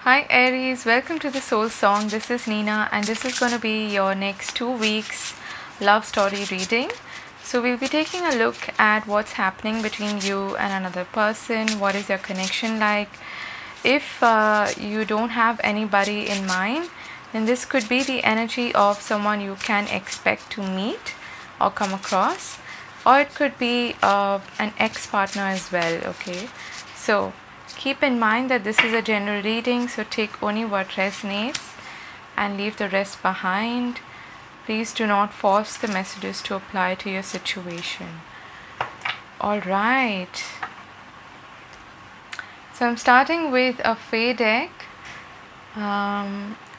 Hi Aries, welcome to the Soul Song. This is Nina and this is going to be your next 2 weeks love story reading. So we'll be taking a look at what's happening between you and another person. What is your connection like? If you don't have anybody in mind, then this could be the energy of someone you can expect to meet or come across, or it could be an ex-partner as well. Okay, so keep in mind that this is a general reading, so take only what resonates and leave the rest behind. Please do not force the messages to apply to your situation. Alright, so I'm starting with a Fae deck,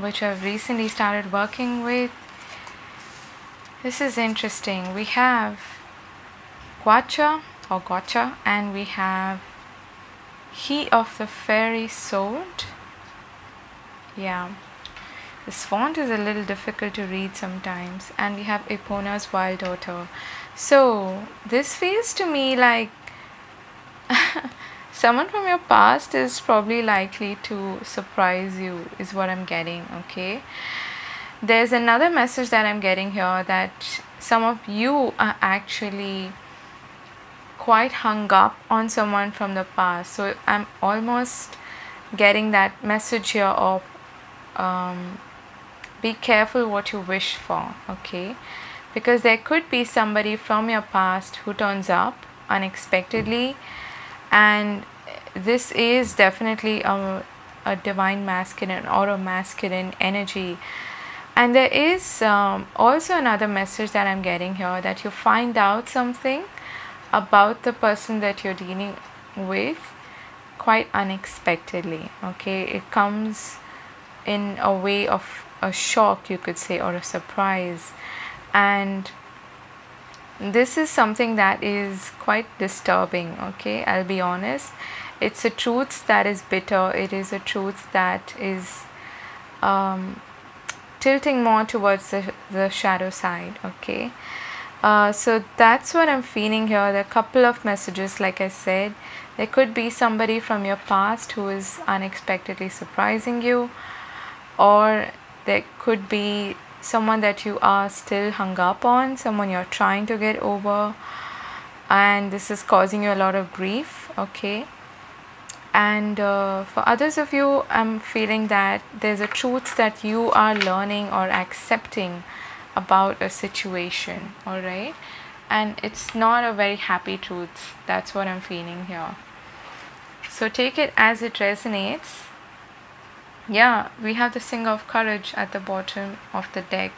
which I've recently started working with. This is interesting. We have Gotcha and we have He of the Fairy Sword. Yeah, this font is a little difficult to read sometimes. And we have Epona's Wild Daughter. So this feels to me like someone from your past is probably likely to surprise you, is what I'm getting. Okay, there's another message that I'm getting here, that some of you are actually quite hung up on someone from the past. So I'm almost getting that message here of be careful what you wish for. Okay, because there could be somebody from your past who turns up unexpectedly, and this is definitely a divine masculine or a masculine energy. And there is also another message that I'm getting here, that you find out something about the person that you're dealing with quite unexpectedly. Okay, it comes in a way of a shock, you could say, or a surprise, and this is something that is quite disturbing. Okay, I'll be honest, it's a truth that is bitter. It is a truth that is tilting more towards the shadow side. Okay, so that's what I'm feeling here. There are a couple of messages. Like I said, there could be somebody from your past who is unexpectedly surprising you, or there could be someone that you are still hung up on, someone you're trying to get over, and this is causing you a lot of grief. Okay, and for others of you, I'm feeling that there's a truth that you are learning or accepting about a situation. All right, and it's not a very happy truth. That's what I'm feeling here, so take it as it resonates. Yeah, we have the Singer of Courage at the bottom of the deck.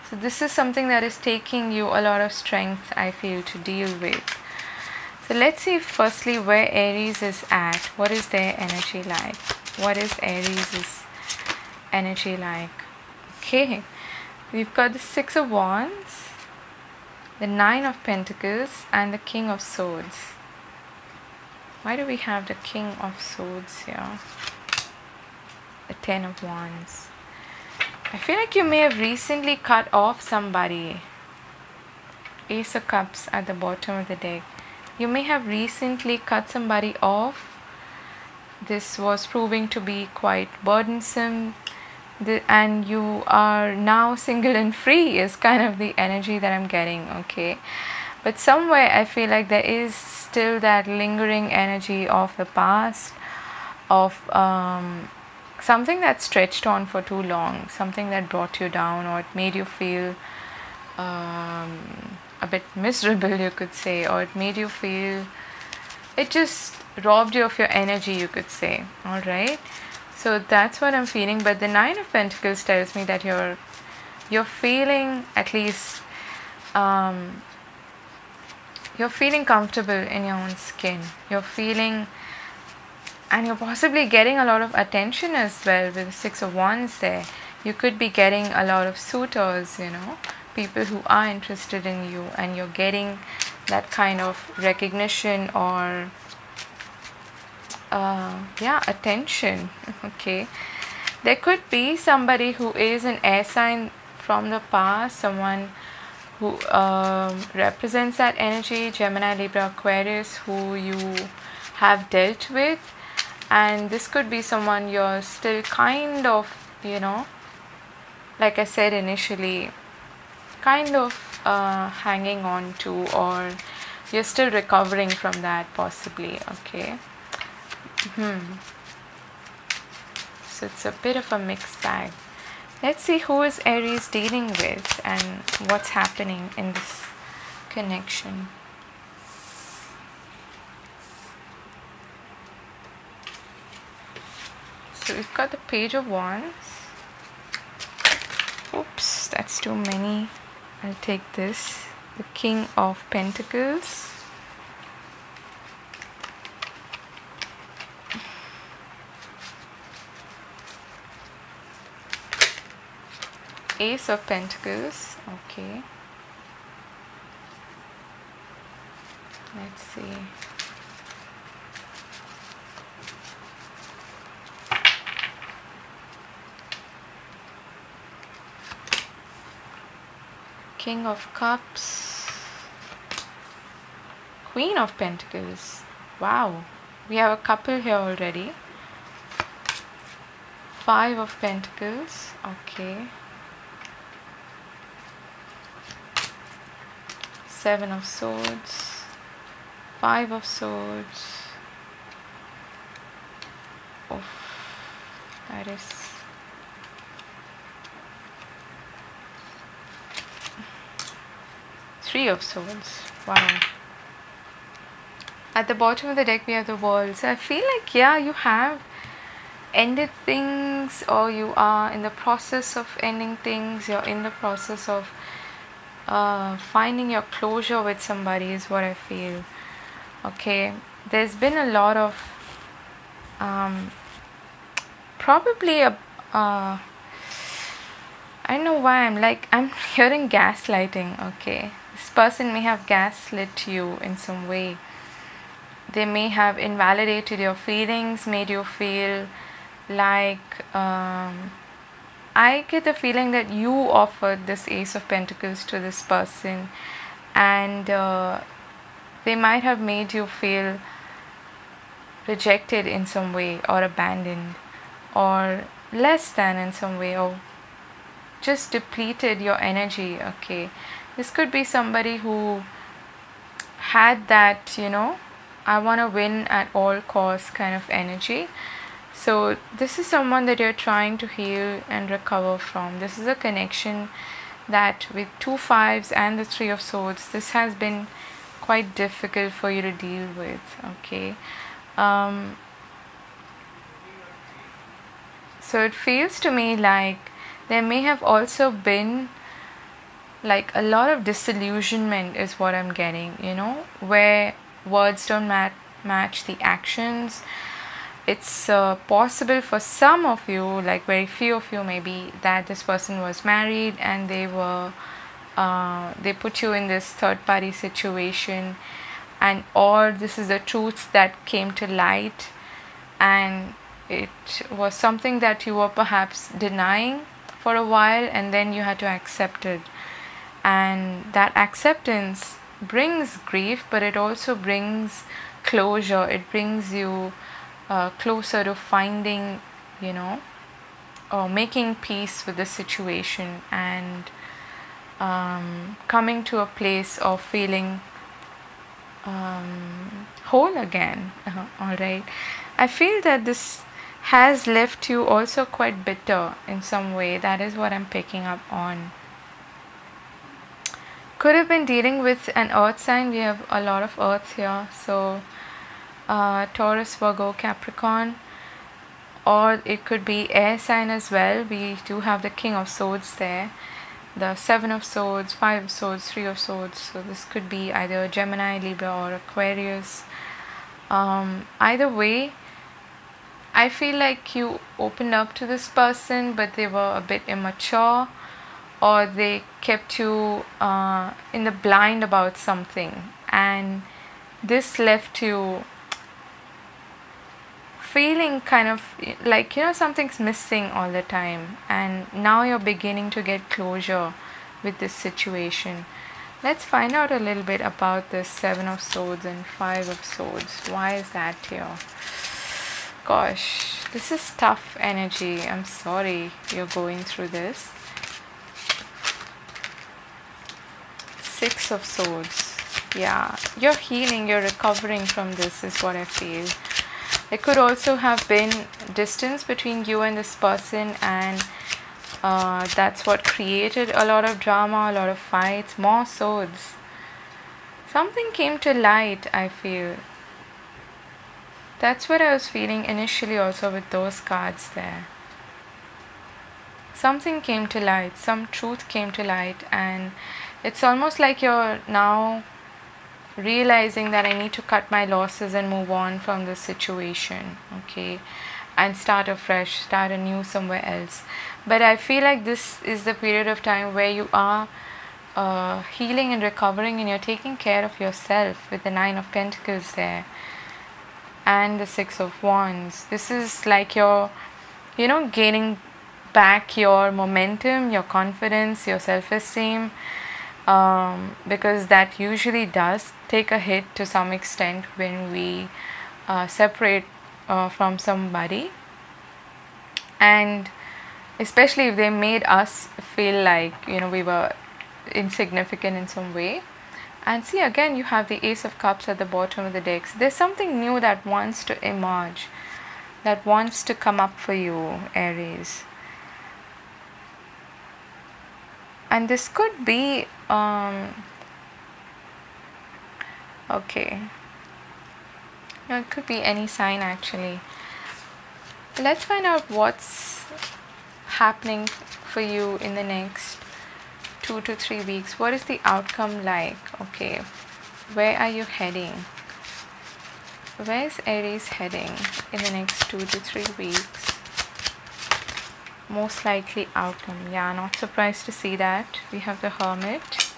So this is something that is taking you a lot of strength, I feel, to deal with. So let's see firstly where Aries is at. What is their energy like? What is Aries' energy like? Okay, we've got the Six of Wands, the Nine of Pentacles, and the King of Swords. Why do we have the King of Swords here? The Ten of Wands. I feel like you may have recently cut off somebody. Ace of Cups at the bottom of the deck. You may have recently cut somebody off. This was proving to be quite burdensome, and you are now single and free is kind of the energy that I'm getting. Okay, but somewhere I feel like there is still that lingering energy of the past, of something that stretched on for too long, something that brought you down, or it made you feel a bit miserable, you could say, or it made you feel, it just robbed you of your energy, you could say. All right, so that's what I'm feeling. But the Nine of Pentacles tells me that you're feeling, at least you're feeling comfortable in your own skin. You're feeling, and you're possibly getting a lot of attention as well with the Six of Wands there. You could be getting a lot of suitors, you know, people who are interested in you, and you're getting that kind of recognition or attention. Okay, there could be somebody who is an air sign from the past, someone who represents that energy, Gemini, Libra, Aquarius, who you have dealt with. and this could be someone you're still kind of, like I said initially, kind of hanging on to, or you're still recovering from that possibly. Okay. So it's a bit of a mixed bag. Let's see who is Aries dealing with and what's happening in this connection. So we've got the Page of Wands. Oops, that's too many. I'll take this. The King of Pentacles. Ace of Pentacles. Okay. Let's see. King of Cups. Queen of Pentacles. Wow. We have a couple here already. Five of Pentacles. Okay. Seven of Swords. Five of Swords. Oh, that is... Three of Swords. Wow. At the bottom of the deck we have the World. So I feel like, yeah, you have ended things, or you are in the process of ending things. You're in the process of finding your closure with somebody is what I feel. Okay, there's been a lot of probably a I don't know why I'm hearing gaslighting. Okay, this person may have gaslit you in some way. They may have invalidated your feelings, made you feel like I get the feeling that you offered this Ace of Pentacles to this person, and they might have made you feel rejected in some way, or abandoned, or less than in some way, or just depleted your energy. Okay, this could be somebody who had that, I want to win at all costs kind of energy. So this is someone that you're trying to heal and recover from. This is a connection that with 2 5s and the 3 of Swords, this has been quite difficult for you to deal with. Okay. So it feels to me like there may have also been like a lot of disillusionment is what I'm getting, where words don't match the actions. It's possible for some of you, like very few of you maybe, that this person was married and they put you in this third party situation, and or this is the truth that came to light, and it was something that you were perhaps denying for a while, and then you had to accept it. And that acceptance brings grief, but it also brings closure. It brings you closer to finding, or making peace with the situation, and coming to a place of feeling whole again. All right. I feel that this has left you also quite bitter in some way. That is what I'm picking up on. Could have been dealing with an earth sign. We have a lot of earth here. So Taurus, Virgo, Capricorn, or it could be air sign as well. We do have the King of Swords there, the 7 of Swords, 5 of Swords, 3 of Swords. So this could be either Gemini, Libra, or Aquarius. Either way, I feel like you opened up to this person, but they were a bit immature, or they kept you in the blind about something, and this left you feeling kind of like something's missing all the time, and now you're beginning to get closure with this situation. Let's find out a little bit about this 7 of Swords and 5 of Swords. Why is that here? gosh, this is tough energy. I'm sorry you're going through this. 6 of Swords. Yeah, you're healing, you're recovering from this is what I feel. There could also have been distance between you and this person, and that's what created a lot of drama, a lot of fights, more swords. Something came to light, I feel. That's what I was feeling initially also with those cards there. Something came to light, some truth came to light, and it's almost like you're now realizing that I need to cut my losses and move on from this situation, okay, and start afresh, start anew somewhere else. But I feel like this is the period of time where you are healing and recovering, and you're taking care of yourself with the 9 of Pentacles there and the 6 of Wands. This is like you're, gaining back your momentum, your confidence, your self-esteem, because that usually does take a hit to some extent when we separate from somebody, and especially if they made us feel like we were insignificant in some way. And see, again you have the Ace of Cups at the bottom of the deck. So there's something new that wants to emerge, that wants to come up for you, Aries. And this could be okay, it could be any sign actually. Let's find out what's happening for you in the next 2 to 3 weeks. What is the outcome like? Okay, where are you heading? Where is Aries heading in the next 2 to 3 weeks? Most likely outcome. Yeah, not surprised to see that. We have the Hermit,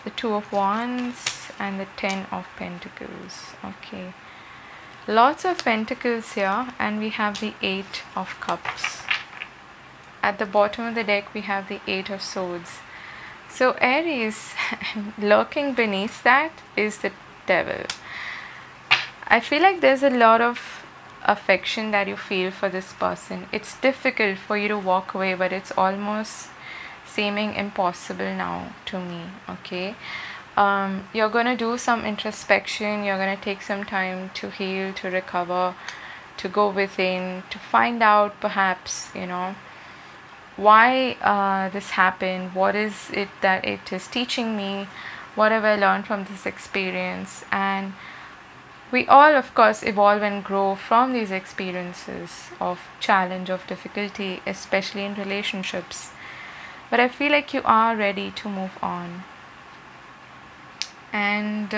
the 2 of Wands, and the 10 of Pentacles. Okay, lots of Pentacles here, and we have the 8 of Cups. At the bottom of the deck we have the 8 of Swords. So Aries, lurking beneath that is the Devil. I feel like there's a lot of affection that you feel for this person. It's difficult for you to walk away, but it's almost seeming impossible now to me, okay? You're going to do some introspection. You're going to take some time to heal, to recover, to go within, to find out perhaps, why this happened. What is it that it is teaching me? What have I learned from this experience? And we all, of course, evolve and grow from these experiences of challenge, of difficulty, especially in relationships. But I feel like you are ready to move on. And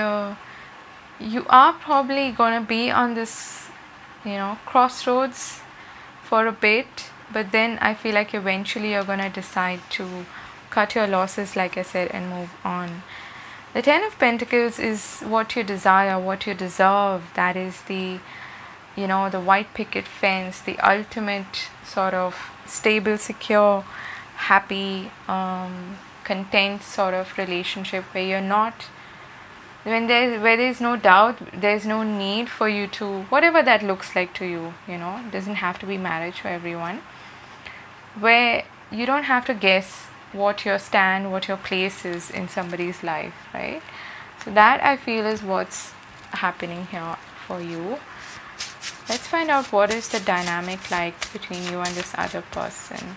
you are probably going to be on this, crossroads for a bit. But then I feel like eventually you're going to decide to cut your losses, like I said, and move on. The 10 of Pentacles is what you desire, what you deserve. That is the, the white picket fence, the ultimate sort of stable, secure, happy, content sort of relationship where you're not, where there's no doubt, there's no need for you to, whatever that looks like to you, it doesn't have to be marriage for everyone, where you don't have to guess what your stand, what your place is in somebody's life, right? So that I feel is what's happening here for you. Let's find out what is the dynamic like between you and this other person.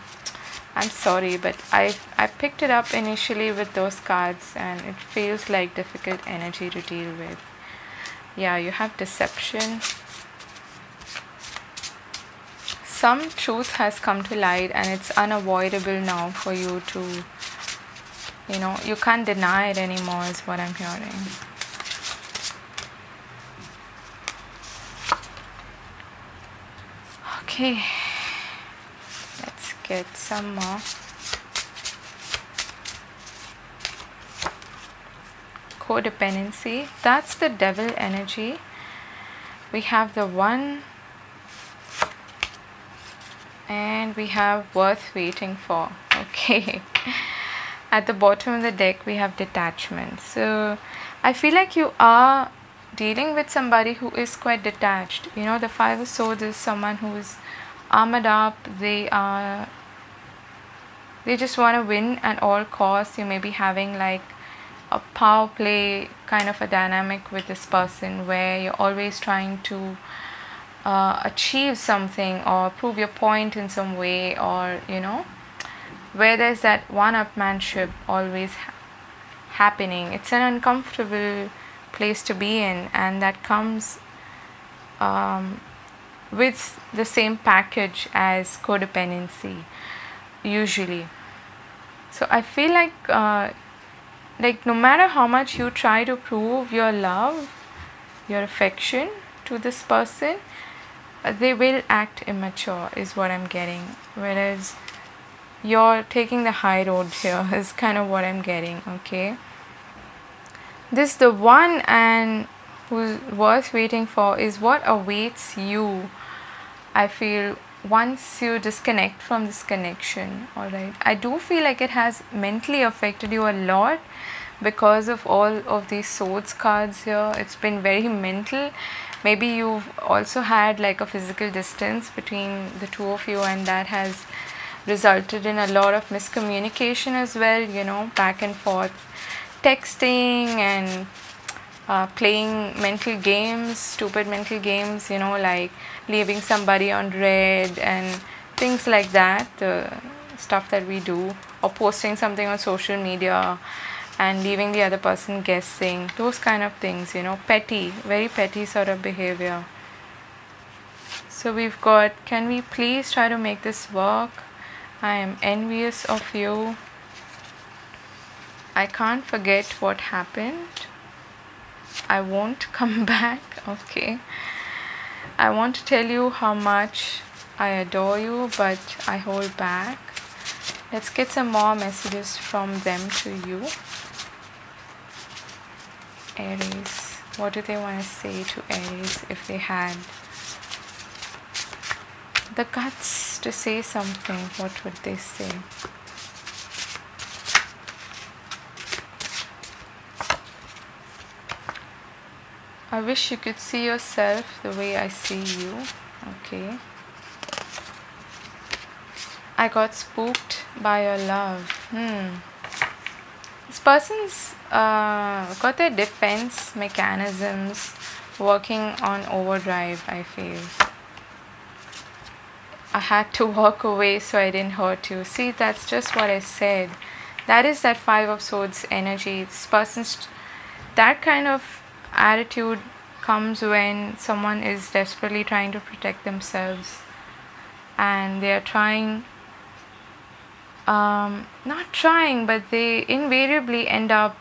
I'm sorry, but I picked it up initially with those cards, and it feels like difficult energy to deal with. Yeah, you have deception. Some truth has come to light, and it's unavoidable now for you to, you can't deny it anymore is what I'm hearing. Okay, let's get some more. Codependency, that's the Devil energy. We have the 1, and we have worth waiting for. Okay, at the bottom of the deck we have detachment. So I feel like you are dealing with somebody who is quite detached. You know, the Five of Swords is someone who is armored up. They just want to win at all costs. You may be having like a power play kind of a dynamic with this person, where you're always trying to achieve something or prove your point in some way, or you know, where there's that one-upmanship always happening. It's an uncomfortable place to be in, and that comes with the same package as codependency usually. So I feel like no matter how much you try to prove your love, your affection to this person, they will act immature is what I'm getting, whereas you're taking the high road here is kind of what I'm getting. Okay, this the one and who's worth waiting for is what awaits you, I feel, once you disconnect from this connection. Alright, I do feel like it has mentally affected you a lot because of all of these swords cards here. It's been very mental. Maybe you've also had like a physical distance between the two of you, and that has resulted in a lot of miscommunication as well, you know, back and forth texting and playing mental games, stupid mental games, you know, like leaving somebody on red and things like that, stuff that we do, or posting something on social media and leaving the other person guessing, those kind of things, you know, petty, very petty sort of behavior. So we've got, can we please try to make this work? I am envious of you. I can't forget what happened. I won't come back. Okay. I want to tell you how much I adore you, but I hold back. Let's get some more messages from them to you. Aries. What do they want to say to Aries if they had the guts to say something? What would they say? I wish you could see yourself the way I see you. Okay. I got spooked by your love. This person's got their defense mechanisms working on overdrive, I feel. I had to walk away so I didn't hurt you. See, that's just what I said. That is that Five of Swords energy. This person's, that kind of attitude comes when someone is desperately trying to protect themselves, and they are trying, not trying, but they invariably end up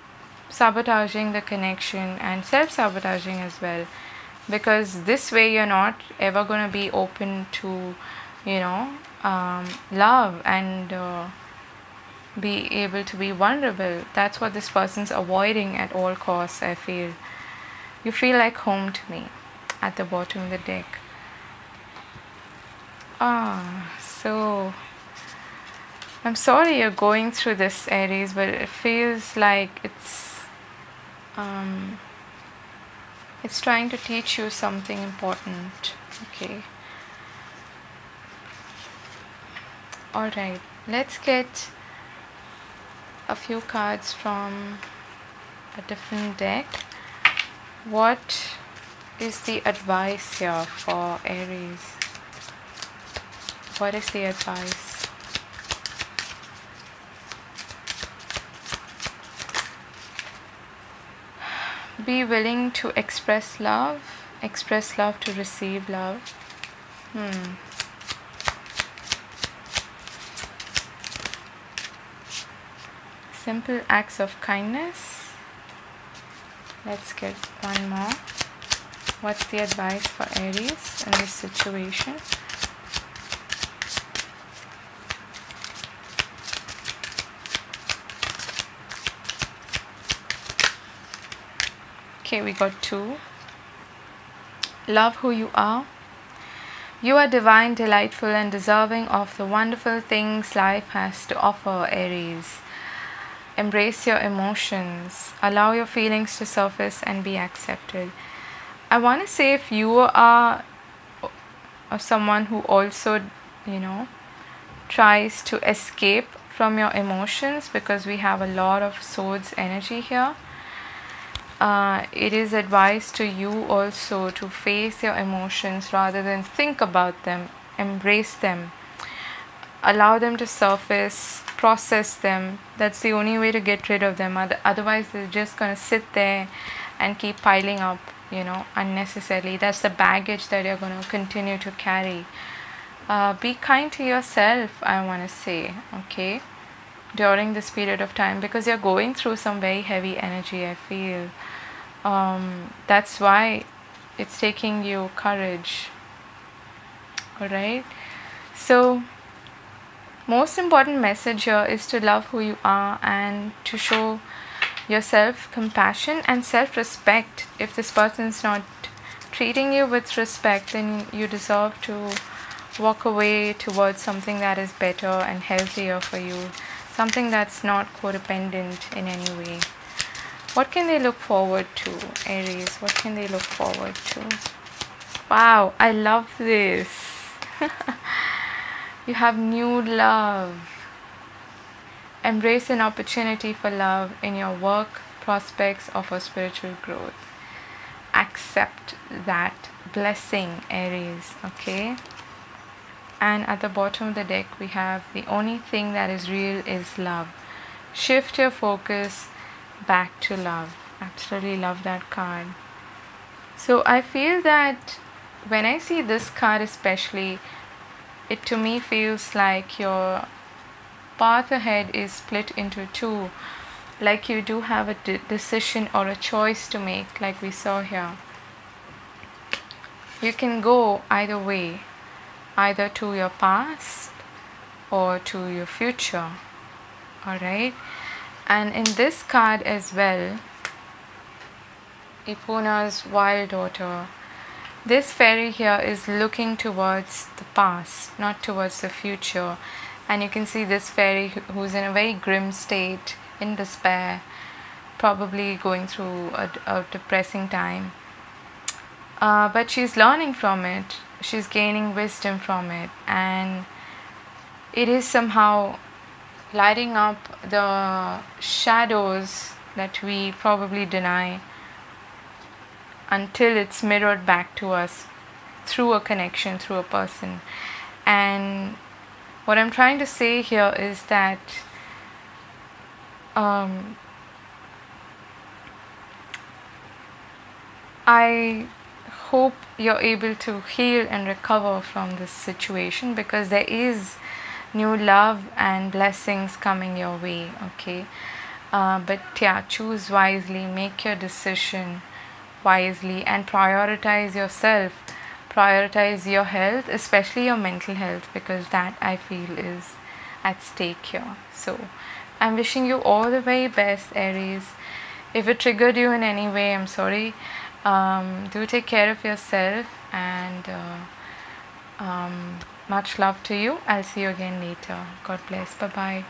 sabotaging the connection and self-sabotaging as well, because this way you're not ever going to be open to, you know, love and be able to be vulnerable. That's what this person's avoiding at all costs, I feel. You feel like home to me at the bottom of the deck. So I'm sorry you're going through this, Aries, but it feels like it's trying to teach you something important. Okay. Alright, let's get a few cards from a different deck. What is the advice here for Aries? What is the advice? Be willing to express love to receive love. Simple acts of kindness. Let's get one more. What's the advice for Aries in this situation? Okay, we got two. Love who you are. You are divine, delightful, and deserving of the wonderful things life has to offer, Aries. Embrace your emotions. Allow your feelings to surface and be accepted. I want to say, if you are someone who also, tries to escape from your emotions, because we have a lot of swords energy here, it is advised to you also to face your emotions rather than think about them. Embrace them, allow them to surface, process them. That's the only way to get rid of them. Otherwise they're just going to sit there and keep piling up, unnecessarily. That's the baggage that you're going to continue to carry. Be kind to yourself, I want to say, okay, during this period of time, because you're going through some very heavy energy, I feel. That's why it's taking you courage. Alright, so most important message here is to love who you are and to show yourself compassion and self-respect. If this person is not treating you with respect, then you deserve to walk away towards something that is better and healthier for you, something that's not codependent in any way. What can they look forward to, Aries? What can they look forward to? Wow, I love this. You have new love. Embrace an opportunity for love in your work, prospects, or for spiritual growth. Accept that blessing, Aries, okay? And at the bottom of the deck, we have the only thing that is real is love. Shift your focus back to love. Absolutely love that card. So I feel that when I see this card especially, it to me feels like your path ahead is split into two. Like you do have a decision or a choice to make, like we saw here. You can go either way, either to your past or to your future. Alright, and in this card as well, Ipuna's wild daughter, this fairy here is looking towards the past, not towards the future. And you can see this fairy who's in a very grim state, in despair, probably going through a depressing time. But she's learning from it. She's gaining wisdom from it. And it is somehow lighting up the shadows that we probably deny, until it's mirrored back to us through a connection, through a person. And what I'm trying to say here is that I hope you're able to heal and recover from this situation, because there is new love and blessings coming your way, okay? But yeah, choose wisely, make your decision wisely, and prioritize yourself, prioritize your health, especially your mental health, because that I feel is at stake here. So I'm wishing you all the very best, Aries. If it triggered you in any way, I'm sorry. Do take care of yourself, and much love to you. I'll see you again later. God bless. Bye bye.